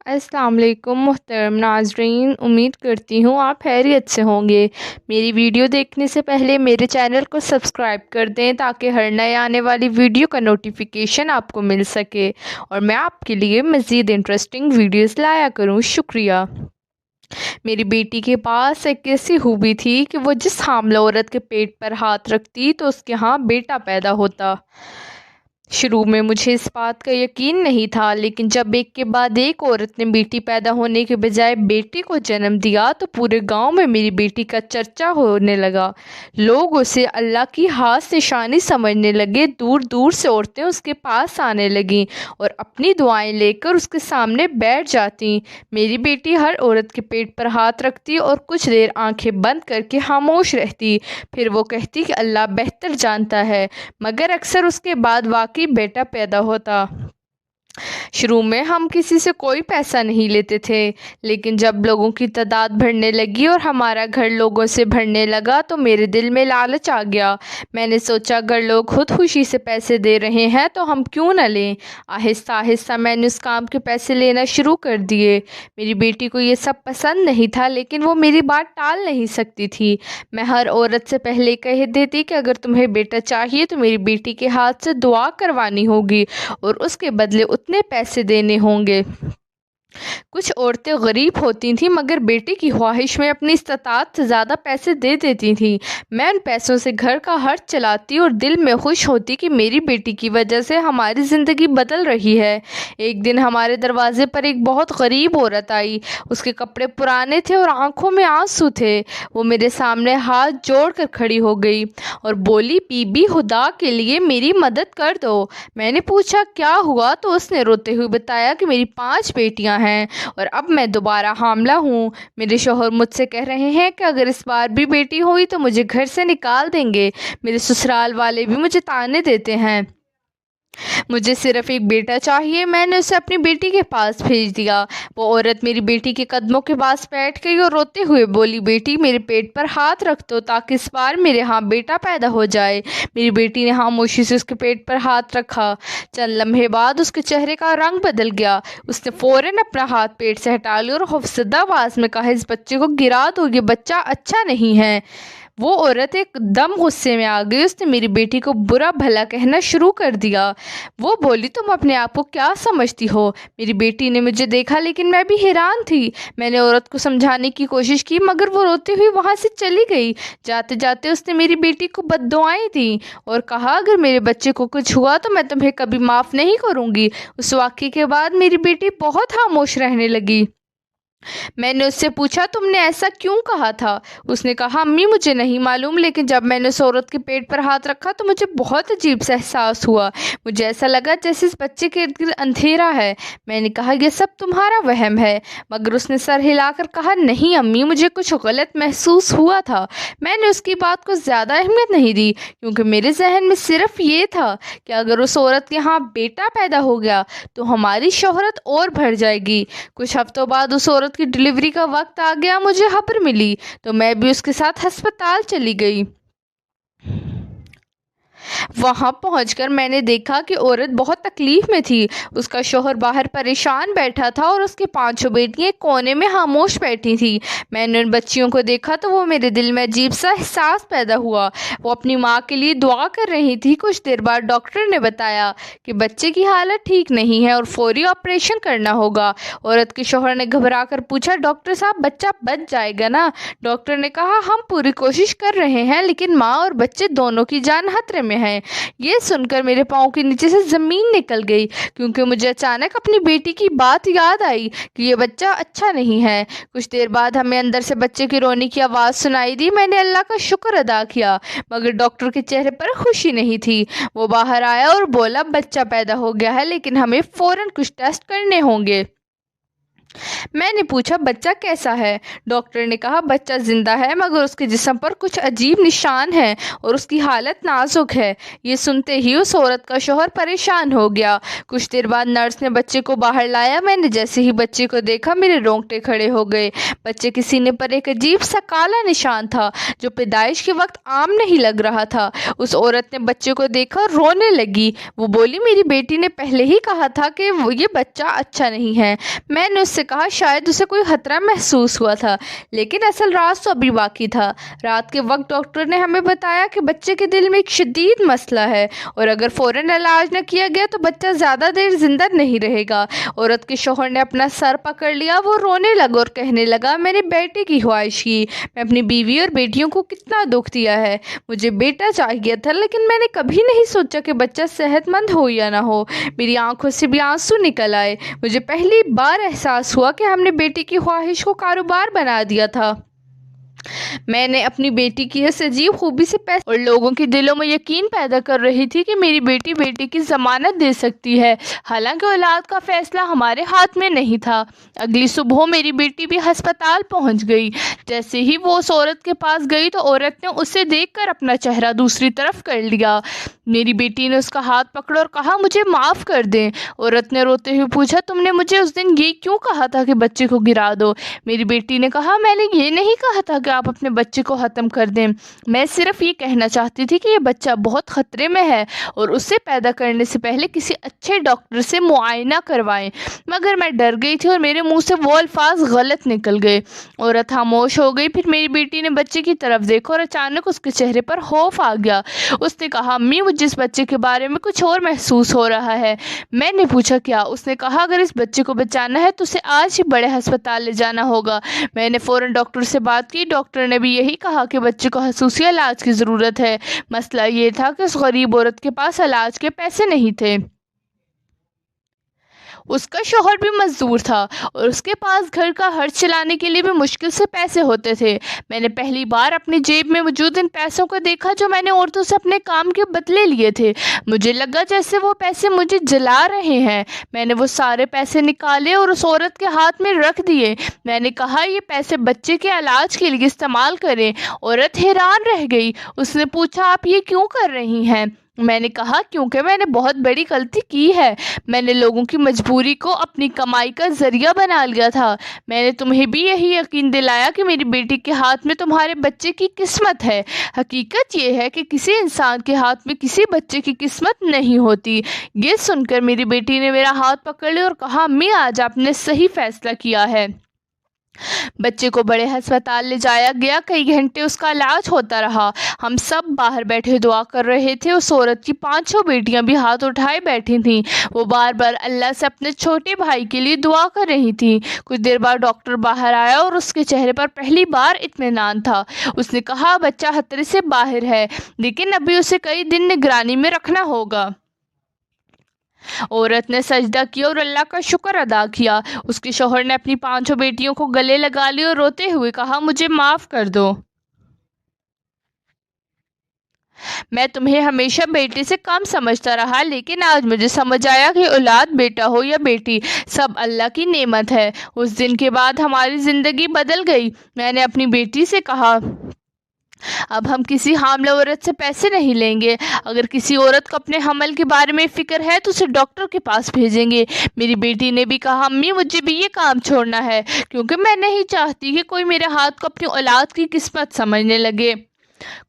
السلام علیکم محترم ناظرین، امید کرتی ہوں آپ خیریت سے ہوں گے۔ میری ویڈیو دیکھنے سے پہلے میرے چینل کو سبسکرائب کر دیں تاکہ ہر نئے آنے والی ویڈیو کا نوٹیفیکیشن آپ کو مل سکے اور میں آپ کے لیے مزید انٹرسٹنگ ویڈیوز لایا کروں۔ شکریہ۔ میری بیٹی کے پاس ایک ایسی خوبی تھی کہ وہ جس حاملہ عورت کے پیٹ پر ہاتھ رکھتی تو اس کے ہاں بیٹا پیدا ہوتا۔ شروع میں مجھے اس بات کا یقین نہیں تھا، لیکن جب ایک کے بعد ایک عورت نے بیٹی پیدا ہونے کے بجائے بیٹی کو جنم دیا تو پورے گاؤں میں میری بیٹی کا چرچا ہونے لگا۔ لوگ اسے اللہ کی خاص نشانی سمجھنے لگے۔ دور دور سے عورتیں اس کے پاس آنے لگیں اور اپنی دعائیں لے کر اس کے سامنے بیٹھ جاتیں۔ میری بیٹی ہر عورت کے پیٹ پر ہاتھ رکھتی اور کچھ دیر آنکھیں بند کر کے خاموش رہتی، پھر وہ کہتی کہ اللہ بہتر جانتا ہے، مگر اکثر اس کے بعد واقعی بیٹا پیدا ہوتا۔ شروع میں ہم کسی سے کوئی پیسہ نہیں لیتے تھے، لیکن جب لوگوں کی تعداد بڑھنے لگی اور ہمارا گھر لوگوں سے بھرنے لگا تو میرے دل میں لالچ آ گیا۔ میں نے سوچا اگر لوگ خود خوشی سے پیسے دے رہے ہیں تو ہم کیوں نہ لیں۔ آہستہ آہستہ میں نے اس کام کے پیسے لینا شروع کر دیے۔ میری بیٹی کو یہ سب پسند نہیں تھا، لیکن وہ میری بات ٹال نہیں سکتی تھی۔ میں ہر عورت سے پہلے کہہ دیتی کہ اگر تمہیں بیٹا چاہیے تو میری بیٹی کے ہاتھ سے دعا کروانی ہوگی اور اس کے بدلے اتنے پیسے دینے ہوں گے۔ کچھ عورتیں غریب ہوتی تھیں مگر بیٹے کی خواہش میں اپنی استطاعت سے زیادہ پیسے دے دیتی تھیں۔ میں ان پیسوں سے گھر کا خرچ چلاتی اور دل میں خوش ہوتی کہ میری بیٹی کی وجہ سے ہماری زندگی بدل رہی ہے۔ ایک دن ہمارے دروازے پر ایک بہت غریب عورت آئی۔ اس کے کپڑے پرانے تھے اور آنکھوں میں آنسو تھے۔ وہ میرے سامنے ہاتھ جوڑ کر کھڑی ہو گئی اور بولی، بی بی خدا کے لیے میری مدد کر دو۔ میں نے پوچھا کیا ہوا تو اس نے روتے ہوئے بتایا کہ میری 5 بیٹیاں ہیں اور اب میں دوبارہ حاملہ ہوں۔ میرے شوہر مجھ سے کہہ رہے ہیں کہ اگر اس بار بھی بیٹی ہوئی تو مجھے گھر سے نکال دیں گے۔ میرے سسرال والے بھی مجھے طعنے دیتے ہیں۔ مجھے صرف ایک بیٹا چاہیے۔ میں نے اسے اپنی بیٹی کے پاس بھیج دیا۔ وہ عورت میری بیٹی کے قدموں کے پاس بیٹھ گئی اور روتے ہوئے بولی، بیٹی میرے پیٹ پر ہاتھ رکھ دو تاکہ اس بار میرے ہاں بیٹا پیدا ہو جائے۔ میری بیٹی نے خاموشی سے اس کے پیٹ پر ہاتھ رکھا۔ چند لمحے بعد اس کے چہرے کا رنگ بدل گیا۔ اس نے فوراً اپنا ہاتھ پیٹ سے ہٹا لیا اور خوفزدہ آواز میں کہا، اس بچے کو گرا دو، یہ بچہ اچھا نہیں ہے۔ وہ عورت ایک دم غصے میں آ گئی۔ اس نے میری بیٹی کو برا بھلا کہنا شروع کر دیا۔ وہ بولی، تم اپنے آپ کو کیا سمجھتی ہو؟ میری بیٹی نے مجھے دیکھا لیکن میں بھی حیران تھی۔ میں نے عورت کو سمجھانے کی کوشش کی مگر وہ روتے ہوئے وہاں سے چلی گئی۔ جاتے جاتے اس نے میری بیٹی کو بد دعائیں دیں اور کہا، اگر میرے بچے کو کچھ ہوا تو میں تمہیں کبھی معاف نہیں کروں گی۔ اس واقعے کے بعد میری بیٹی بہت خاموش رہنے لگی۔ میں نے اس سے پوچھا تم نے ایسا کیوں کہا تھا؟ اس نے کہا، امی مجھے نہیں معلوم، لیکن جب میں نے اس عورت کے پیٹ پر ہاتھ رکھا تو مجھے بہت عجیب سا احساس ہوا۔ مجھے ایسا لگا جیسے اس بچے کے ارد گرد اندھیرا ہے۔ میں نے کہا، یہ سب تمہارا وہم ہے، مگر اس نے سر ہلا کر کہا، نہیں امی مجھے کچھ غلط محسوس ہوا تھا۔ میں نے اس کی بات کو زیادہ اہمیت نہیں دی کیونکہ میرے ذہن میں صرف یہ تھا کہ اگر اس عورت کے ہاں بیٹا پیدا ہو گیا تو ہماری شہرت اور بڑھ جائے گی۔ کچھ ہفتوں بعد اس عورت کی ڈلیوری کا وقت آ گیا۔ مجھے خبر ملی تو میں بھی اس کے ساتھ ہسپتال چلی گئی۔ وہاں پہنچ کر میں نے دیکھا کہ عورت بہت تکلیف میں تھی۔ اس کا شوہر باہر پریشان بیٹھا تھا اور اس کی 5 بیٹیاں ایک کونے میں خاموش بیٹھی تھیں۔ میں نے ان بچیوں کو دیکھا تو وہ میرے دل میں عجیب سا احساس پیدا ہوا۔ وہ اپنی ماں کے لیے دعا کر رہی تھی۔ کچھ دیر بعد ڈاکٹر نے بتایا کہ بچے کی حالت ٹھیک نہیں ہے اور فوری آپریشن کرنا ہوگا۔ عورت کے شوہر نے گھبرا کر پوچھا، ڈاکٹر صاحب بچہ بچ جائے گا نا؟ ڈاکٹر نے کہا، ہم پوری کوشش کر رہے ہیں لیکن ماں اور بچے دونوں کی جان خطرے میں ہے۔ یہ سن کر میرے پاؤں کے نیچے سے زمین نکل گئی کیونکہ مجھے اچانک اپنی بیٹی کی بات یاد آئی کہ یہ بچہ اچھا نہیں ہے۔ کچھ دیر بعد ہمیں اندر سے بچے کی رونے کی آواز سنائی دی۔ میں نے اللہ کا شکر ادا کیا مگر ڈاکٹر کے چہرے پر خوشی نہیں تھی۔ وہ باہر آیا اور بولا، بچہ پیدا ہو گیا ہے لیکن ہمیں فوراً کچھ ٹیسٹ کرنے ہوں گے۔ میں نے پوچھا، بچہ کیسا ہے؟ ڈاکٹر نے کہا، بچہ زندہ ہے مگر اس کے جسم پر کچھ عجیب نشان ہیں اور اس کی حالت نازک ہے۔ یہ سنتے ہی اس عورت کا شوہر پریشان ہو گیا۔ کچھ دیر بعد نرس نے بچے کو باہر لایا۔ میں نے جیسے ہی بچے کو دیکھا میرے رونگٹے کھڑے ہو گئے۔ بچے کے سینے پر ایک عجیب سا کالا نشان تھا جو پیدائش کے وقت عام نہیں لگ رہا تھا۔ اس عورت نے بچے کو دیکھا اور رونے لگی۔ وہ بولی، میری بیٹی نے پہلے ہی کہا تھا کہ یہ بچہ اچھا نہیں ہے۔ میں نے اس उससे कहा शायद उसे कोई खतरा महसूस हुआ था, लेकिन असल राज तो अभी बाकी था। रात के वक्त डॉक्टर ने हमें बताया कि बच्चे के दिल में एक शदीद मसला है और अगर फ़ौरन इलाज न किया गया तो बच्चा ज़्यादा देर जिंदा नहीं रहेगा। औरत के शौहर ने अपना सर पकड़ लिया। वो रोने लगा और कहने लगा, मैंने बेटे की ख्वाहिश की, मैं अपनी बीवी और बेटियों को कितना दुख दिया है। मुझे बेटा चाहिए था, लेकिन मैंने कभी नहीं सोचा कि बच्चा सेहतमंद हो या ना हो। मेरी आंखों से भी आंसू निकल आए। मुझे पहली बार एहसास हुआ कि हमने बेटी की ख्वाहिश को कारोबार बना दिया था। मैंने अपनी बेटी की इस अजीब खूबी से पैसे और लोगों के दिलों में यकीन पैदा कर रही थी कि मेरी बेटी बेटे की ज़मानत दे सकती है, हालांकि औलाद का फैसला हमारे हाथ में नहीं था। अगली सुबह मेरी बेटी भी अस्पताल पहुंच गई। जैसे ही वो उस औरत के पास गई तो औरत ने उसे देखकर अपना चेहरा दूसरी तरफ कर लिया। मेरी बेटी ने उसका हाथ पकड़ा और कहा, मुझे माफ़ कर दें। औरत ने रोते हुए पूछा, तुमने मुझे उस दिन ये क्यों कहा था कि बच्चे को गिरा दो? मेरी बेटी ने कहा, मैंने ये नहीं कहा था कि आप अपने बच्चे को ख़त्म कर दें। मैं सिर्फ ये कहना चाहती थी कि ये बच्चा बहुत ख़तरे में है और उसे पैदा करने से पहले किसी अच्छे डॉक्टर से मुआयना करवाएं। मगर मैं डर गई थी और मेरे मुंह से वो अल्फाज गलत निकल गए। औरत खामोश हो गई। फिर मेरी बेटी ने बच्चे की तरफ देखा और अचानक उसके चेहरे पर खौफ आ गया। उसने कहा, अम्मी मुझे इस बच्चे के बारे में कुछ और महसूस हो रहा है। मैंने पूछा, क्या? उसने कहा, अगर इस बच्चे को बचाना है तो उसे आज ही बड़े अस्पताल ले जाना होगा। मैंने फ़ौरन डॉक्टर से बात की। डॉक्टर ने भी यही कहा कि बच्चे को खसूसी इलाज की ज़रूरत है। मसला ये था कि उस गरीब औरत के पास इलाज के पैसे नहीं थे। उसका शौहर भी मजदूर था और उसके पास घर का खर्च चलाने के लिए भी मुश्किल से पैसे होते थे। मैंने पहली बार अपनी जेब में मौजूद इन पैसों को देखा जो मैंने औरतों से अपने काम के बदले लिए थे। मुझे लगा जैसे वो पैसे मुझे जला रहे हैं। मैंने वो सारे पैसे निकाले और उस औरत के हाथ में रख दिए। मैंने कहा, ये पैसे बच्चे के इलाज के लिए इस्तेमाल करें। औरत हैरान रह गई। उसने पूछा, आप ये क्यों कर रही हैं? मैंने कहा, क्योंकि मैंने बहुत बड़ी गलती की है। मैंने लोगों की मजबूरी को अपनी कमाई का जरिया बना लिया था। मैंने तुम्हें भी यही यकीन दिलाया कि मेरी बेटी के हाथ में तुम्हारे बच्चे की किस्मत है। हकीकत यह है कि किसी इंसान के हाथ में किसी बच्चे की किस्मत नहीं होती। ये सुनकर मेरी बेटी ने मेरा हाथ पकड़ लिया और कहा, अम्मी आज आपने सही फैसला किया है। बच्चे को बड़े अस्पताल ले जाया गया। कई घंटे उसका इलाज होता रहा। हम सब बाहर बैठे दुआ कर रहे थे। उस औरत की 5-6 बेटियां भी हाथ उठाए बैठी थीं। वो बार बार अल्लाह से अपने छोटे भाई के लिए दुआ कर रही थी। कुछ देर बाद डॉक्टर बाहर आया और उसके चेहरे पर पहली बार इत्मीनान था। उसने कहा, बच्चा खतरे से बाहर है, लेकिन अभी उसे कई दिन निगरानी में रखना होगा। औरत ने सजदा किया और अल्लाह का शुक्र अदा किया। उसके शौहर ने अपनी 5 बेटियों को गले लगा लिया और रोते हुए कहा, मुझे माफ़ कर दो। मैं तुम्हें हमेशा बेटे से कम समझता रहा, लेकिन आज मुझे समझ आया कि औलाद बेटा हो या बेटी, सब अल्लाह की नेमत है। उस दिन के बाद हमारी ज़िंदगी बदल गई। मैंने अपनी बेटी से कहा, अब हम किसी हामला औरत से पैसे नहीं लेंगे। अगर किसी औरत को अपने हमल के बारे में फ़िक्र है तो उसे डॉक्टर के पास भेजेंगे। मेरी बेटी ने भी कहा, अम्मी मुझे भी ये काम छोड़ना है, क्योंकि मैं नहीं चाहती कि कोई मेरे हाथ को अपनी औलाद की किस्मत समझने लगे।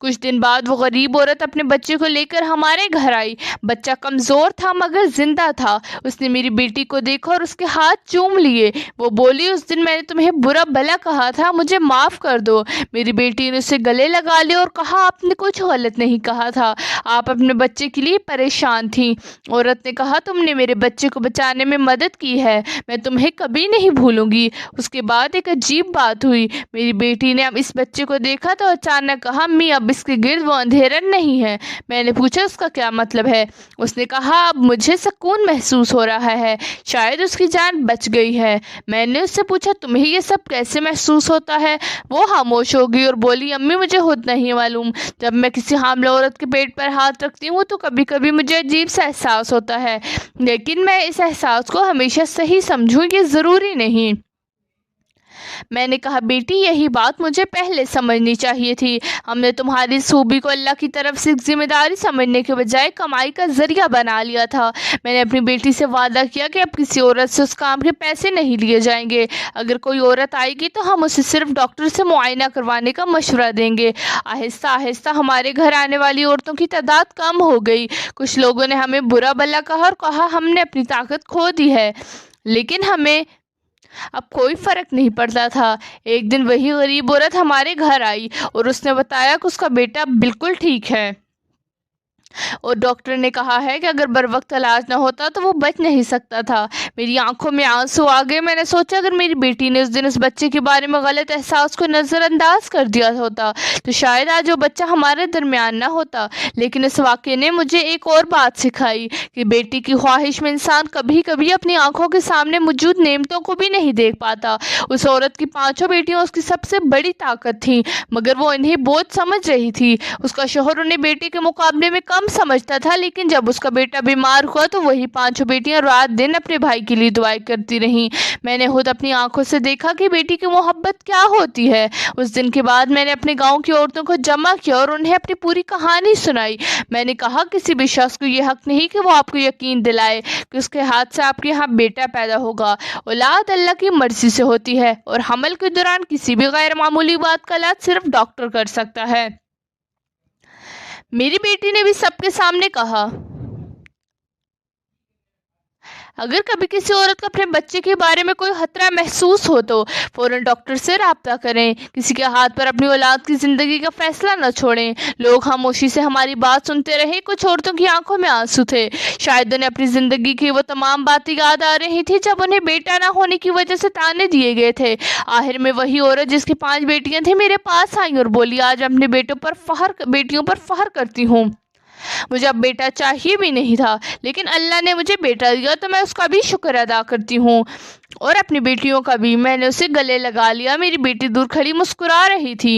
कुछ दिन बाद वो गरीब औरत अपने बच्चे को लेकर हमारे घर आई। बच्चा कमज़ोर था मगर जिंदा था। उसने मेरी बेटी को देखा और उसके हाथ चूम लिए। वो बोली, उस दिन मैंने तुम्हें बुरा भला कहा था, मुझे माफ़ कर दो। मेरी बेटी ने उसे गले लगा लिया और कहा, आपने कुछ गलत नहीं कहा था, आप अपने बच्चे के लिए परेशान थी। औरत ने कहा, तुमने मेरे बच्चे को बचाने में मदद की है, मैं तुम्हें कभी नहीं भूलूंगी। उसके बाद एक अजीब बात हुई। मेरी बेटी ने अब इस बच्चे को देखा तो अचानक कहा, अब इसके गिर्द वो अंधेरा नहीं है। मैंने पूछा, उसका क्या मतलब है? उसने कहा, अब मुझे सुकून महसूस हो रहा है, शायद उसकी जान बच गई है। मैंने उससे पूछा, तुम्हें ये सब कैसे महसूस होता है? वो खामोश हो गई और बोली, अम्मी मुझे खुद नहीं मालूम। जब मैं किसी हामला औरत के पेट पर हाथ रखती हूँ तो कभी कभी मुझे अजीब सा एहसास होता है, लेकिन मैं इस एहसास को हमेशा सही समझूँ, ये ज़रूरी नहीं। मैंने कहा, बेटी यही बात मुझे पहले समझनी चाहिए थी। हमने तुम्हारी खूबी को अल्लाह की तरफ से जिम्मेदारी समझने के बजाय कमाई का जरिया बना लिया था। मैंने अपनी बेटी से वादा किया कि अब किसी औरत से उस काम के पैसे नहीं लिए जाएंगे। अगर कोई औरत आएगी तो हम उसे सिर्फ डॉक्टर से मुआयना करवाने का मशवरा देंगे। आहिस्ता आहिस्ता हमारे घर आने वाली औरतों की तादाद कम हो गई। कुछ लोगों ने हमें बुरा भला कहा और कहा हमने अपनी ताकत खो दी है, लेकिन हमें अब कोई फर्क नहीं पड़ता था। एक दिन वही गरीब औरत हमारे घर आई और उसने बताया कि उसका बेटा बिल्कुल ठीक है और डॉक्टर ने कहा है कि अगर बर वक्त इलाज ना होता तो वो बच नहीं सकता था। मेरी आंखों में आंसू आ गए। मैंने सोचा अगर मेरी बेटी ने उस दिन उस बच्चे के बारे में गलत एहसास को नज़रअंदाज कर दिया होता तो शायद आज वो बच्चा हमारे दरमियान ना होता। लेकिन इस वाक़े ने मुझे एक और बात सिखाई कि बेटी की ख्वाहिश में इंसान कभी कभी अपनी आंखों के सामने मौजूद नेमतों को भी नहीं देख पाता। उस औरत की 5 बेटियां उसकी सबसे बड़ी ताकत थीं, मगर वो इन्हें बोझ समझ रही थी। उसका शौहर उन्हें बेटी के मुकाबले में कम समझता था, लेकिन जब उसका बेटा बीमार हुआ तो वही 5 बेटियां रात दिन अपने भाई के लिए दुआएं करती रहीं। मैंने खुद अपनी आंखों से देखा कि बेटी की मोहब्बत क्या होती है। उस दिन के बाद मैंने अपने गांव की औरतों को जमा किया और उन्हें अपनी पूरी कहानी सुनाई। मैंने कहा किसी भी शख्स को यह हक नहीं कि वो आपको यकीन दिलाए कि उसके हाथ से आपके यहाँ बेटा पैदा होगा। औलाद अल्लाह की मर्जी से होती है और हमल के दौरान किसी भी गैर मामूली बात का इलाज सिर्फ डॉक्टर कर सकता है। मेरी बेटी ने भी सबके सामने कहा, अगर कभी किसी औरत को अपने बच्चे के बारे में कोई खतरा महसूस हो तो फौरन डॉक्टर से राब्ता करें। किसी के हाथ पर अपनी औलाद की ज़िंदगी का फैसला न छोड़ें। लोग खामोशी से हमारी बात सुनते रहे। कुछ औरतों की आंखों में आंसू थे। शायद उन्हें अपनी ज़िंदगी की वो तमाम बातें याद आ रही थी जब उन्हें बेटा ना होने की वजह से ताने दिए गए थे। आखिर में वही औरत जिसकी 5 बेटियां थी मेरे पास आई और बोली, आज अपने बेटियों पर फख्र करती हूँ। मुझे अब बेटा चाहिए भी नहीं था, लेकिन अल्लाह ने मुझे बेटा दिया तो मैं उसका भी शुक्र अदा करती हूँ और अपनी बेटियों का भी। मैंने उसे गले लगा लिया। मेरी बेटी दूर खड़ी मुस्कुरा रही थी।